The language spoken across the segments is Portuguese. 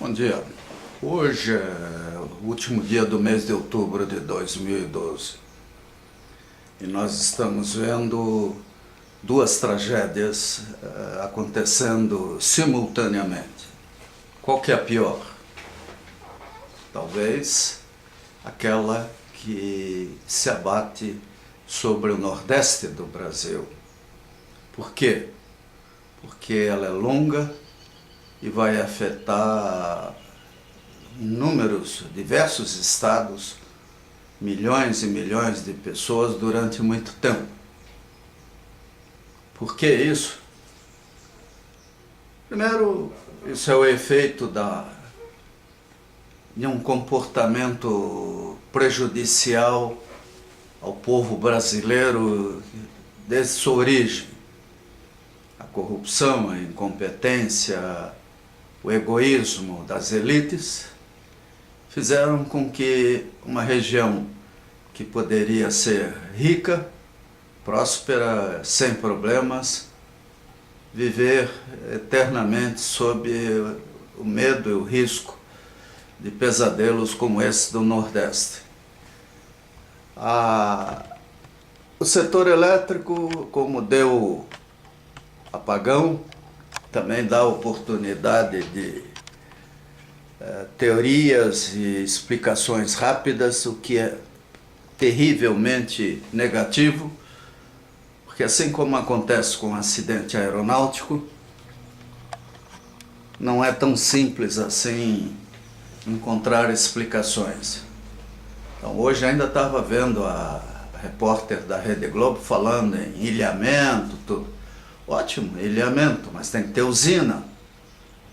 Bom dia. Hoje é o último dia do mês de outubro de 2012 e nós estamos vendo duas tragédias acontecendo simultaneamente. Qual que é a pior? Talvez aquela que se abate sobre o Nordeste do Brasil. Por quê? Porque ela é longa e vai afetar diversos estados, milhões e milhões de pessoas durante muito tempo. Por que isso? Primeiro, isso é o efeito de um comportamento prejudicial ao povo brasileiro desde sua origem. A corrupção, a incompetência, o egoísmo das elites fizeram com que uma região que poderia ser rica, próspera, sem problemas, viver eternamente sob o medo e o risco de pesadelos como esse do Nordeste. O setor elétrico, como deu apagão, também dá oportunidade de teorias e explicações rápidas, o que é terrivelmente negativo, porque assim como acontece com um acidente aeronáutico, não é tão simples assim encontrar explicações. Então hoje ainda estava vendo a repórter da Rede Globo falando em ilhamento, tudo. Ótimo, ilhamento, mas tem que ter usina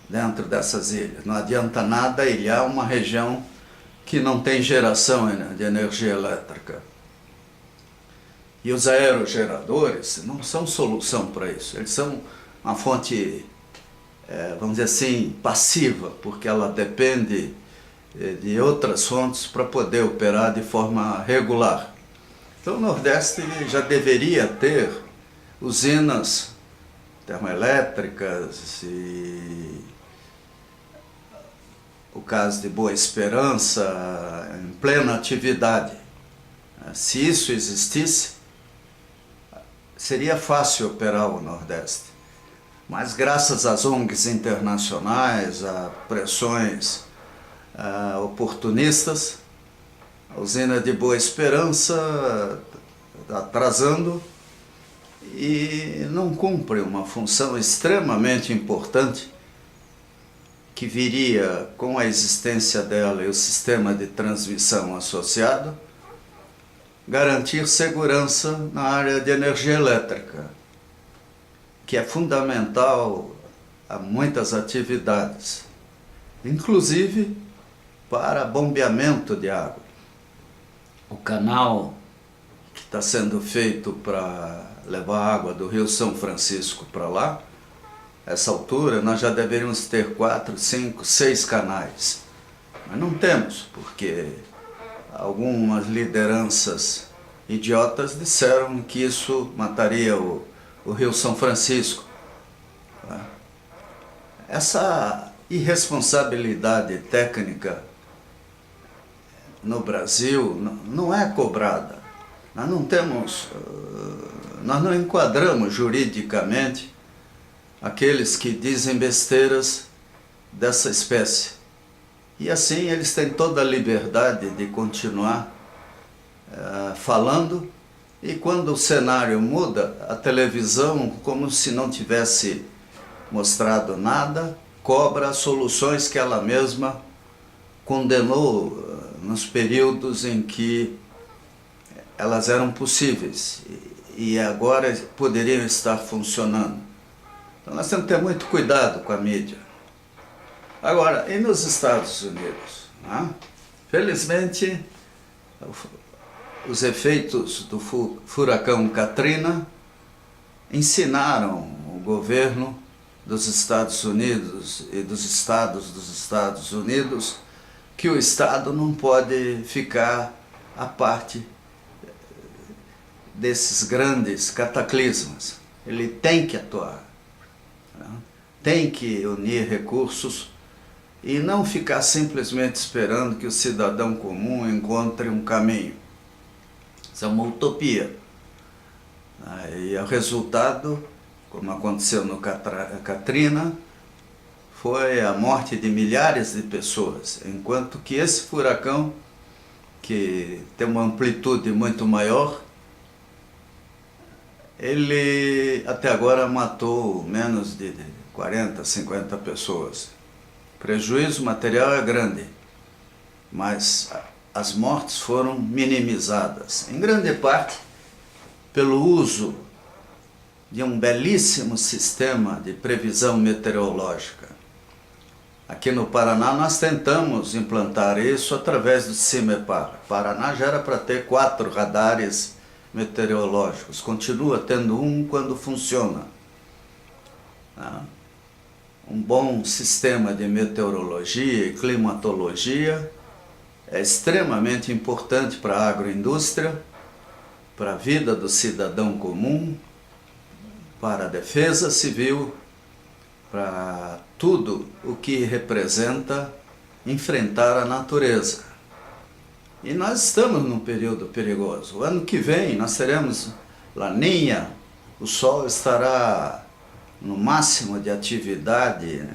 dentro dessas ilhas. Não adianta nada ilhar uma região que não tem geração de energia elétrica. E os aerogeradores não são solução para isso. Eles são uma fonte, vamos dizer assim, passiva, porque ela depende de outras fontes para poder operar de forma regular. Então o Nordeste já deveria ter usinas termoelétricas e o caso de Boa Esperança em plena atividade. Se isso existisse, seria fácil operar o Nordeste. Mas graças às ONGs internacionais, a pressões oportunistas, a usina de Boa Esperança está atrasando e não cumpre uma função extremamente importante que viria com a existência dela e o sistema de transmissão associado, garantir segurança na área de energia elétrica, que é fundamental a muitas atividades, inclusive para bombeamento de água. O canal que está sendo feito para levar água do Rio São Francisco para lá, essa altura nós já deveríamos ter 4, 5, 6 canais. Mas não temos, porque algumas lideranças idiotas disseram que isso mataria o Rio São Francisco. Essa irresponsabilidade técnica no Brasil não é cobrada. Nós não enquadramos juridicamente aqueles que dizem besteiras dessa espécie. E assim eles têm toda a liberdade de continuar falando, e quando o cenário muda, a televisão, como se não tivesse mostrado nada, cobra soluções que ela mesma condenou nos períodos em que elas eram possíveis e agora poderiam estar funcionando. Então nós temos que ter muito cuidado com a mídia. Agora, e nos Estados Unidos? Felizmente, os efeitos do furacão Katrina ensinaram o governo dos Estados Unidos e dos estados dos Estados Unidos que o Estado não pode ficar à parte desses grandes cataclismas. Ele tem que atuar, tem que unir recursos e não ficar simplesmente esperando que o cidadão comum encontre um caminho. Isso é uma utopia. E o resultado, como aconteceu no Katrina, foi a morte de milhares de pessoas, enquanto que esse furacão, que tem uma amplitude muito maior, ele até agora matou menos de 40, 50 pessoas. O prejuízo material é grande, mas as mortes foram minimizadas, em grande parte pelo uso de um belíssimo sistema de previsão meteorológica. Aqui no Paraná nós tentamos implantar isso através do CIMEPAR. O Paraná já era para ter 4 radares meteorológicos, continua tendo um quando funciona. Um bom sistema de meteorologia e climatologia é extremamente importante para a agroindústria, para a vida do cidadão comum, para a defesa civil, para tudo o que representa enfrentar a natureza. E nós estamos num período perigoso. O ano que vem nós teremos Laninha, o Sol estará no máximo de atividade,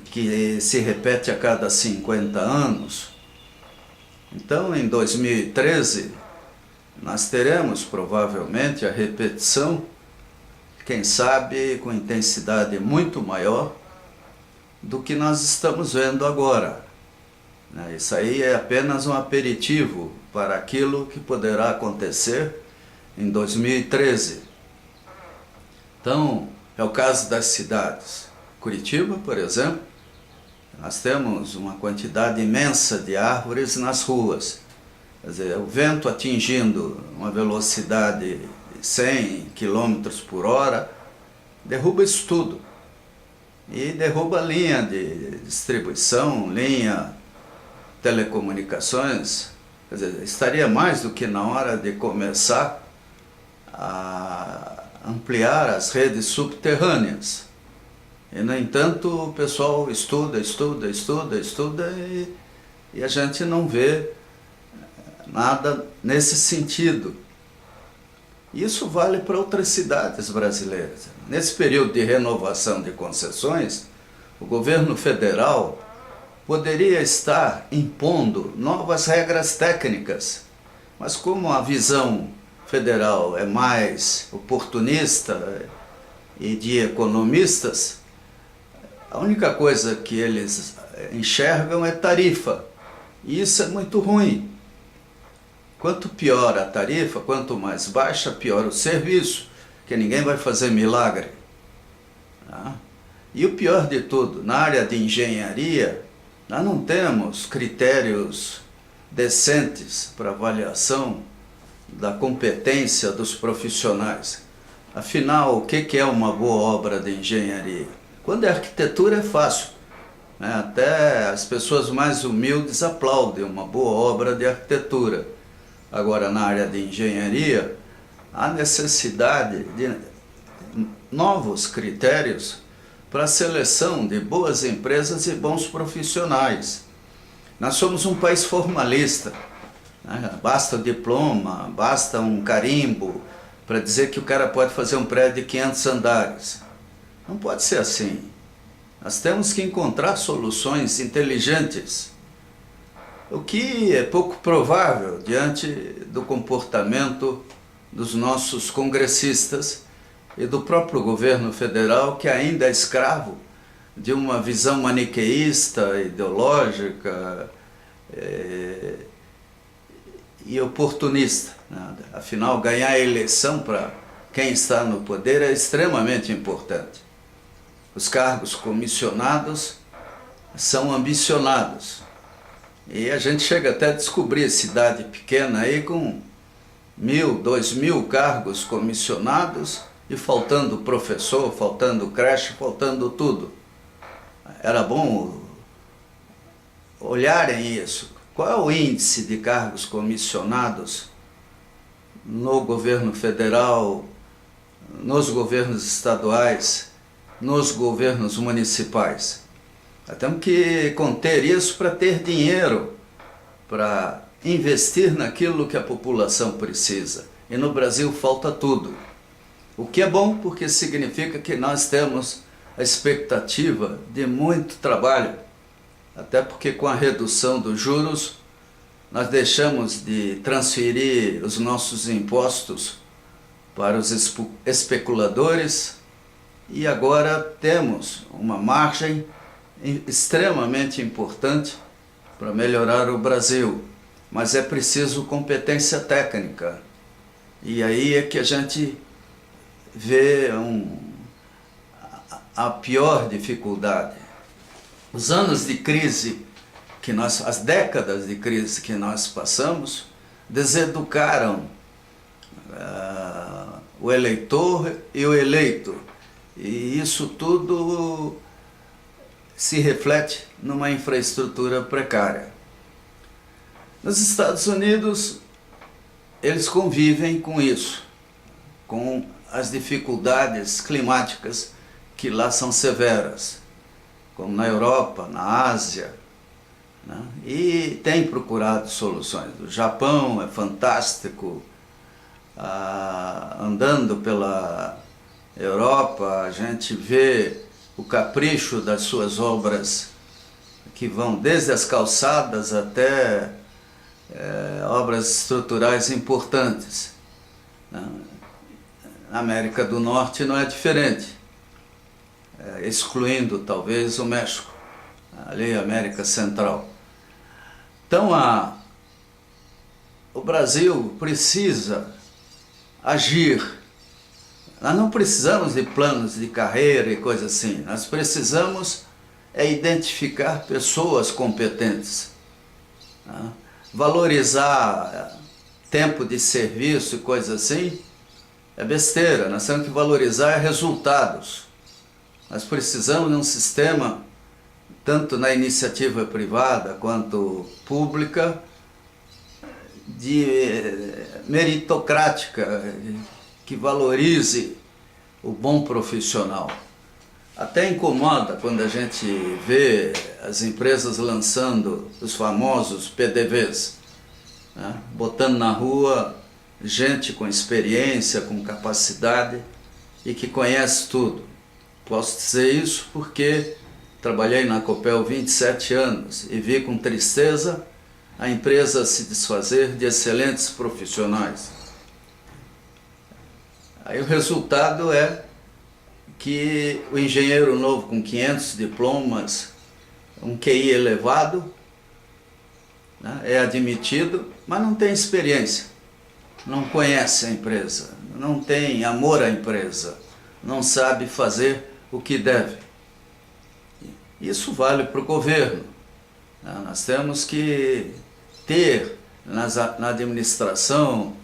que se repete a cada 50 anos. Então, em 2013, nós teremos provavelmente a repetição, quem sabe com intensidade muito maior do que nós estamos vendo agora. Isso aí é apenas um aperitivo para aquilo que poderá acontecer em 2013. Então, é o caso das cidades. Curitiba, por exemplo, nós temos uma quantidade imensa de árvores nas ruas. Quer dizer, o vento atingindo uma velocidade de 100 km por hora, derruba isso tudo. E derruba a linha de distribuição, linha telecomunicações. Quer dizer, estaria mais do que na hora de começar a ampliar as redes subterrâneas. E, no entanto, o pessoal estuda e a gente não vê nada nesse sentido. Isso vale para outras cidades brasileiras. Nesse período de renovação de concessões, o governo federal poderia estar impondo novas regras técnicas, mas como a visão federal é mais oportunista e de economistas, a única coisa que eles enxergam é tarifa, e isso é muito ruim. Quanto pior a tarifa, quanto mais baixa, pior o serviço, que ninguém vai fazer milagre. E o pior de tudo, na área de engenharia, nós não temos critérios decentes para avaliação da competência dos profissionais. Afinal, o que é uma boa obra de engenharia? Quando é arquitetura é fácil, até as pessoas mais humildes aplaudem uma boa obra de arquitetura. Agora, na área de engenharia, há necessidade de novos critérios para a seleção de boas empresas e bons profissionais. Nós somos um país formalista, basta o diploma, basta um carimbo para dizer que o cara pode fazer um prédio de 500 andares. Não pode ser assim. Nós temos que encontrar soluções inteligentes, o que é pouco provável diante do comportamento dos nossos congressistas e do próprio governo federal, que ainda é escravo de uma visão maniqueísta, ideológica e oportunista. Afinal, ganhar a eleição para quem está no poder é extremamente importante. Os cargos comissionados são ambicionados. E a gente chega até a descobrir cidade pequena aí com 1.000, 2.000 cargos comissionados e faltando professor, faltando creche, faltando tudo. Era bom olharem isso. Qual é o índice de cargos comissionados no governo federal, nos governos estaduais, nos governos municipais? Nós temos que conter isso para ter dinheiro, para investir naquilo que a população precisa. E no Brasil falta tudo. O que é bom porque significa que nós temos a expectativa de muito trabalho, até porque com a redução dos juros nós deixamos de transferir os nossos impostos para os especuladores e agora temos uma margem extremamente importante para melhorar o Brasil, mas é preciso competência técnica. E aí é que a gente vê a pior dificuldade. Os anos de crise as décadas de crise que nós passamos deseducaram o eleitor e o eleito. E isso tudo se reflete numa infraestrutura precária. Nos Estados Unidos, eles convivem com isso, com as dificuldades climáticas que lá são severas, como na Europa, na Ásia, né? E tem procurado soluções. O Japão é fantástico. Andando pela Europa, a gente vê o capricho das suas obras, que vão desde as calçadas até obras estruturais importantes. Na América do Norte não é diferente, excluindo talvez o México, ali a América Central. Então o Brasil precisa agir. Nós não precisamos de planos de carreira e coisas assim. Nós precisamos identificar pessoas competentes, né? Valorizar tempo de serviço e coisas assim é besteira. Nós temos que valorizar resultados. Nós precisamos de um sistema, tanto na iniciativa privada quanto pública, de meritocrática, que valorize o bom profissional. Até incomoda quando a gente vê as empresas lançando os famosos PDVs, né? Botando na rua gente com experiência, com capacidade e que conhece tudo. Posso dizer isso porque trabalhei na Copel 27 anos e vi com tristeza a empresa se desfazer de excelentes profissionais. Aí o resultado é que o engenheiro novo com 500 diplomas, um QI elevado, né, é admitido, mas não tem experiência, não conhece a empresa, não tem amor à empresa, não sabe fazer o que deve. Isso vale para o governo. Nós temos que ter na administração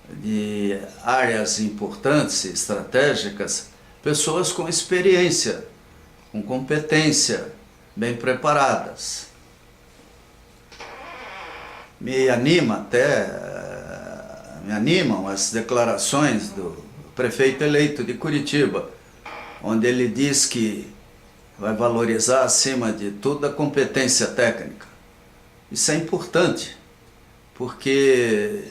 de áreas importantes e estratégicas pessoas com experiência, com competência, bem preparadas. Me animam as declarações do prefeito eleito de Curitiba, onde ele diz que vai valorizar acima de tudo a competência técnica. Isso é importante, porque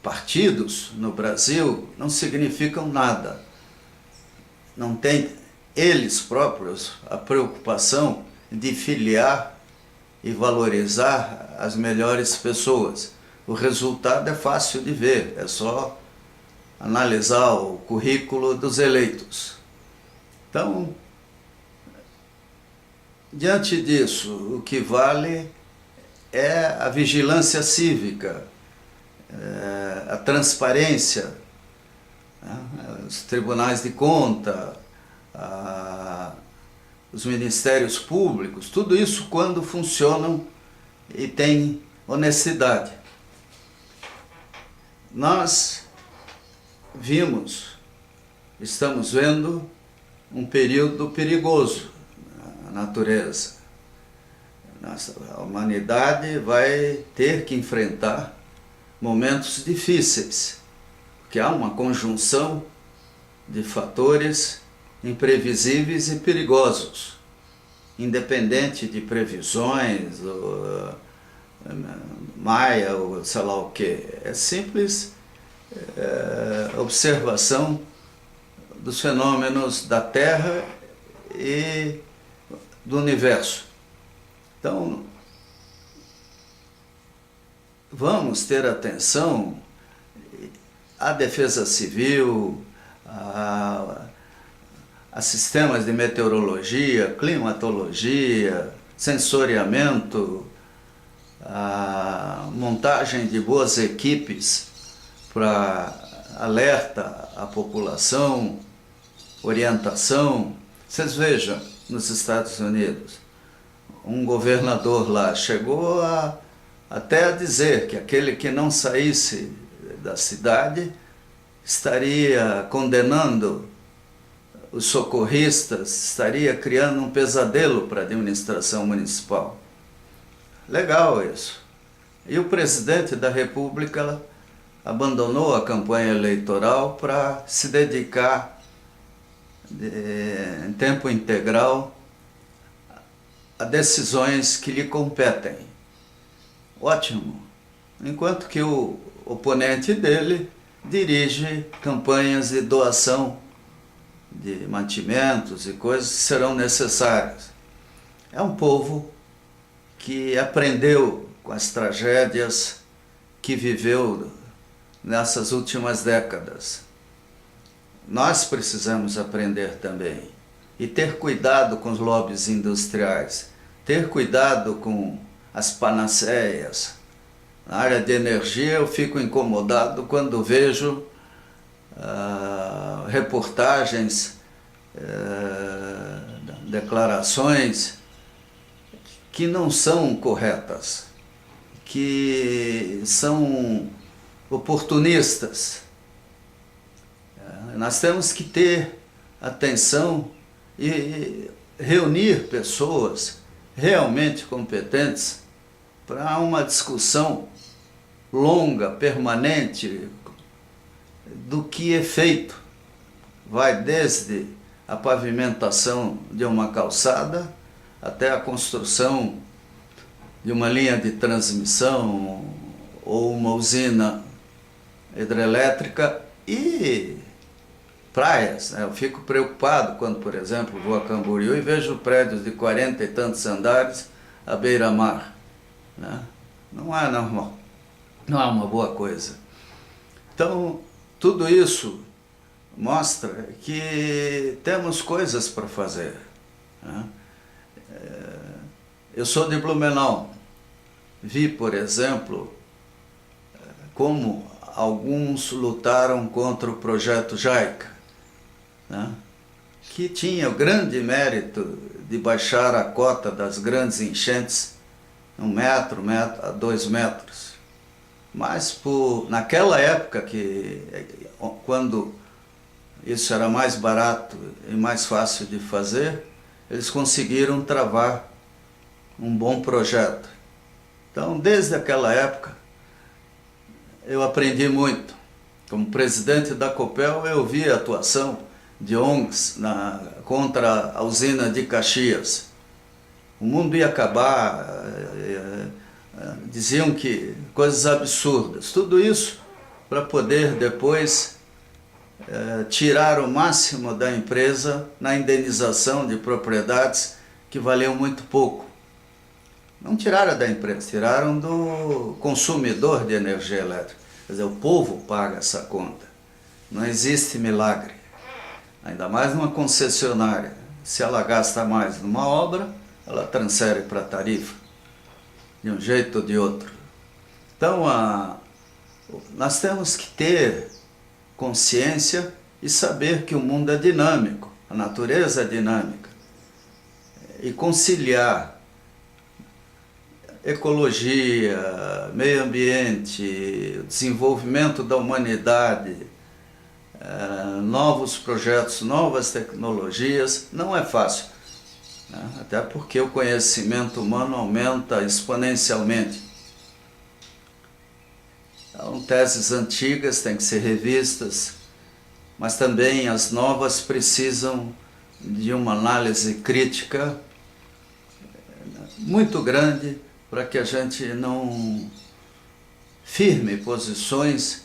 partidos no Brasil não significam nada. Não tem eles próprios a preocupação de filiar e valorizar as melhores pessoas. O resultado é fácil de ver, é só analisar o currículo dos eleitos. Então, diante disso, o que vale é a vigilância cívica, a transparência, né? Os tribunais de conta, os ministérios públicos, tudo isso quando funcionam e tem honestidade. Nós estamos vendo um período perigoso na natureza. A humanidade vai ter que enfrentar momentos difíceis, porque há uma conjunção de fatores imprevisíveis e perigosos. independente de previsões, ou, Maia, ou sei lá o que. É simples observação dos fenômenos da Terra e do universo. Então, vamos ter atenção à defesa civil, a sistemas de meteorologia, climatologia, sensoriamento, a montagem de boas equipes para alerta à população, orientação. Vocês vejam, nos Estados Unidos, um governador lá chegou até a dizer que aquele que não saísse da cidade estaria condenando os socorristas, estaria criando um pesadelo para a administração municipal. Legal isso. E o presidente da República abandonou a campanha eleitoral para se dedicar em tempo integral a decisões que lhe competem. Ótimo. Enquanto que o oponente dele dirige campanhas de doação de mantimentos e coisas que serão necessárias. É um povo que aprendeu com as tragédias que viveu nessas últimas décadas. Nós precisamos aprender também e ter cuidado com os lobbies industriais, ter cuidado com as panaceias. Na área de energia eu fico incomodado quando vejo reportagens, declarações que não são corretas, que são oportunistas. Nós temos que ter atenção e reunir pessoas realmente competentes para uma discussão longa, permanente, do que é feito. Vai desde a pavimentação de uma calçada até a construção de uma linha de transmissão ou uma usina hidrelétrica e praias. Eu fico preocupado quando, por exemplo, vou a Camboriú e vejo prédios de 40 e tantos andares à beira-mar. Não é normal, não é uma boa coisa. Então, tudo isso mostra que temos coisas para fazer. Eu sou de Blumenau. Vi, por exemplo, como alguns lutaram contra o projeto JICA, que tinha o grande mérito de baixar a cota das grandes enchentes 1 metro a 2 metros. Mas naquela época, quando isso era mais barato e mais fácil de fazer, eles conseguiram travar um bom projeto. Então, desde aquela época, eu aprendi muito. Como presidente da Copel, eu vi a atuação de ONGs contra a usina de Caxias. O mundo ia acabar, diziam que coisas absurdas. Tudo isso para poder depois tirar o máximo da empresa na indenização de propriedades que valiam muito pouco. Não tiraram da empresa, tiraram do consumidor de energia elétrica. Quer dizer, o povo paga essa conta. Não existe milagre. Ainda mais numa concessionária. Se ela gasta mais numa obra, ela transfere para a tarifa, de um jeito ou de outro. Então, nós temos que ter consciência e saber que o mundo é dinâmico, a natureza é dinâmica. E conciliar ecologia, meio ambiente, desenvolvimento da humanidade, novos projetos, novas tecnologias, não é fácil. Até porque o conhecimento humano aumenta exponencialmente. Então, teses antigas têm que ser revistas, mas também as novas precisam de uma análise crítica muito grande para que a gente não firme posições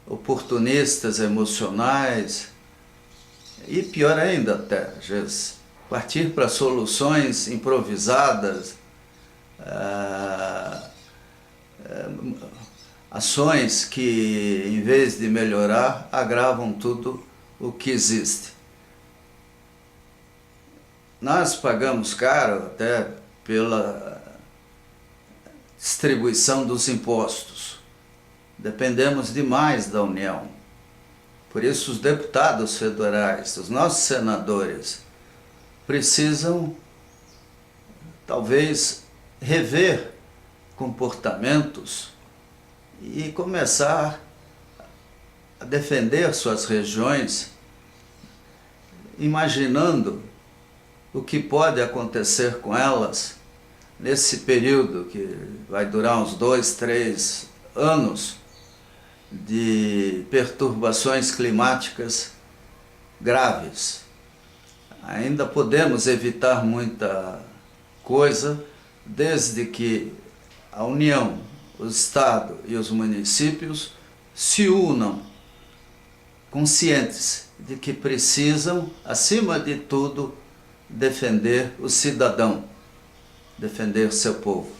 oportunistas, emocionais e, pior ainda até, às vezes, partir para soluções improvisadas, ações que, em vez de melhorar, agravam tudo o que existe. Nós pagamos caro até pela distribuição dos impostos. Dependemos demais da União. Por isso os deputados federais, os nossos senadores, precisam talvez rever comportamentos e começar a defender suas regiões, imaginando o que pode acontecer com elas nesse período que vai durar uns 2, 3 anos de perturbações climáticas graves. Ainda podemos evitar muita coisa, desde que a União, o Estado e os municípios se unam, conscientes de que precisam, acima de tudo, defender o cidadão, defender seu povo.